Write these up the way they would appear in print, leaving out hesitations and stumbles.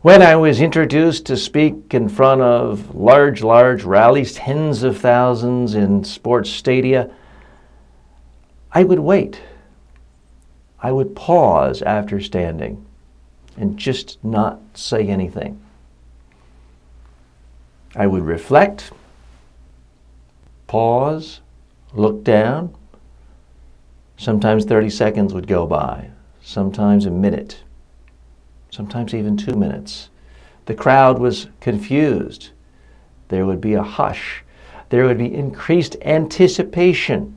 When I was introduced to speak in front of large rallies, tens of thousands in sports stadia, I would wait. I would pause after standing and just not say anything. I would reflect, pause, look down. Sometimes 30 seconds would go by, sometimes a minute, sometimes even 2 minutes. The crowd was confused. There would be a hush. There would be increased anticipation.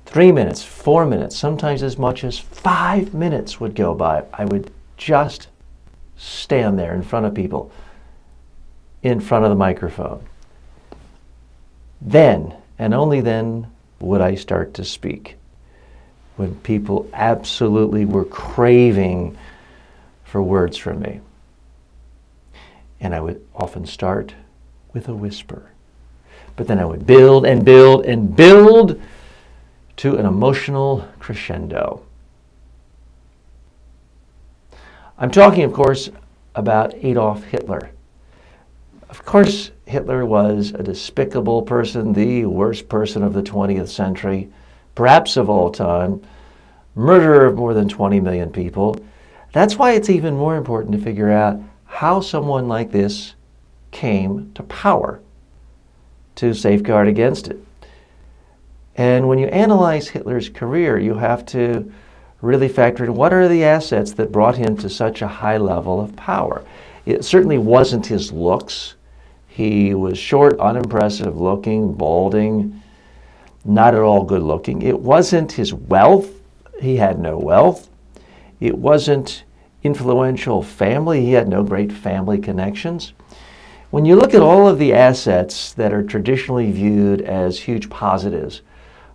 3 minutes, 4 minutes, sometimes as much as 5 minutes would go by. I would just stand there in front of people, in front of the microphone. Then, and only then, would I start to speak. When people absolutely were craving for words from me. And I would often start with a whisper. But then I would build and build and build to an emotional crescendo. I'm talking, of course, about Adolf Hitler. Of course, Hitler was a despicable person, the worst person of the 20th century, perhaps of all time, murderer of more than 20 million people. That's why it's even more important to figure out how someone like this came to power, to safeguard against it. And when you analyze Hitler's career, you have to really factor in what are the assets that brought him to such a high level of power. It certainly wasn't his looks. He was short, unimpressive looking, balding, not at all good looking. It wasn't his wealth. He had no wealth. It wasn't influential family. He had no great family connections. When you look at all of the assets that are traditionally viewed as huge positives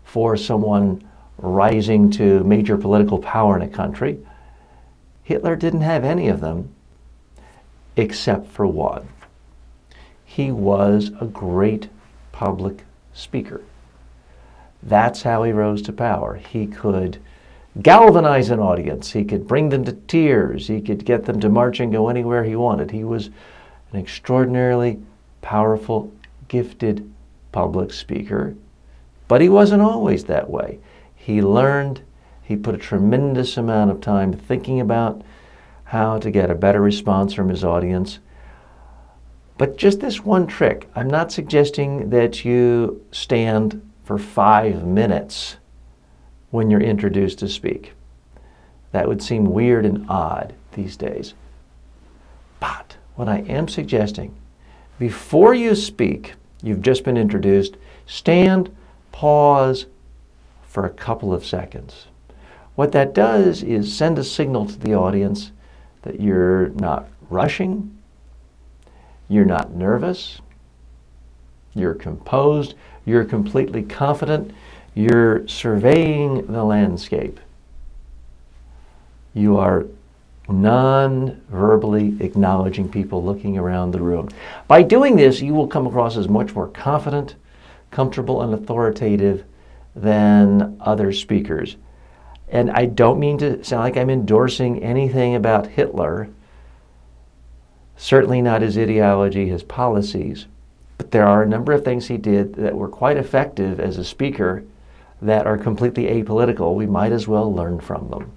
for someone rising to major political power in a country, Hitler didn't have any of them except for one. He was a great public speaker. That's how he rose to power. He could galvanize an audience. He could bring them to tears. He could get them to march and go anywhere he wanted. He was an extraordinarily powerful, gifted public speaker. But he wasn't always that way. He learned. He put a tremendous amount of time thinking about how to get a better response from his audience. But just this one trick. I'm not suggesting that you stand for 5 minutes when you're introduced to speak. That would seem weird and odd these days. But what I am suggesting, before you speak, you've just been introduced, stand, pause for a couple of seconds. What that does is send a signal to the audience that you're not rushing, you're not nervous, you're composed, you're completely confident, you're surveying the landscape. You are non-verbally acknowledging people looking around the room. By doing this, you will come across as much more confident, comfortable, and authoritative than other speakers. And I don't mean to sound like I'm endorsing anything about Hitler, certainly not his ideology, his policies, but there are a number of things he did that were quite effective as a speaker that are completely apolitical. We might as well learn from them.